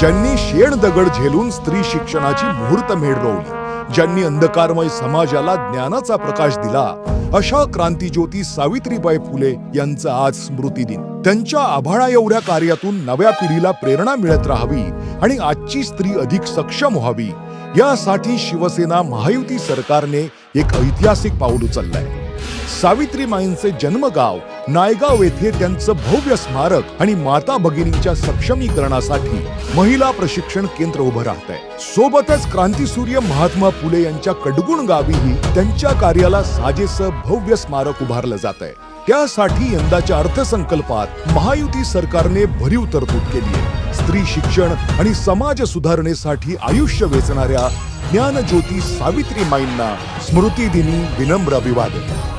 ज्यांनी शेण दगड झेलून स्त्री शिक्षणाची मुहूर्तमेढ रोवली, ज्यांनी अंधकारमय समाजाला ज्ञानाचा प्रकाश दिला, अशा क्रांतिज्योती सावित्रीबाई फुले यांचा आज स्मृती दिन. त्यांच्या आभाळा एवढ्या कार्यातून नव्या पिढीला प्रेरणा मिळत राहावी आणि आजची स्त्री अधिक सक्षम व्हावी, यासाठी शिवसेना महायुती सरकारने एक ऐतिहासिक पाऊल उचललंय. सावित्रीमाईंचे जन्मगाव नायगाव येथे त्यांचं भव्य स्मारक आणि माता भगिनींच्या सक्षमीकरणासाठी महिला प्रशिक्षण केंद्र उभं राहतंय. सोबतच क्रांतीसूर्य महात्मा फुले यांच्या कडगुण गावीही त्यांच्या कार्याला साजेसं भव्य स्मारक उभारलं जातंय. त्यासाठी यंदाच्या अर्थसंकल्पात महायुती सरकारने भरीव तरतूद केली आहे. स्त्री शिक्षण आणि समाज सुधारणेसाठी आयुष्य वेचणाऱ्या ज्ञानज्योती सावित्रीमाईंना स्मृतिदिनी विनम्र अभिवादन.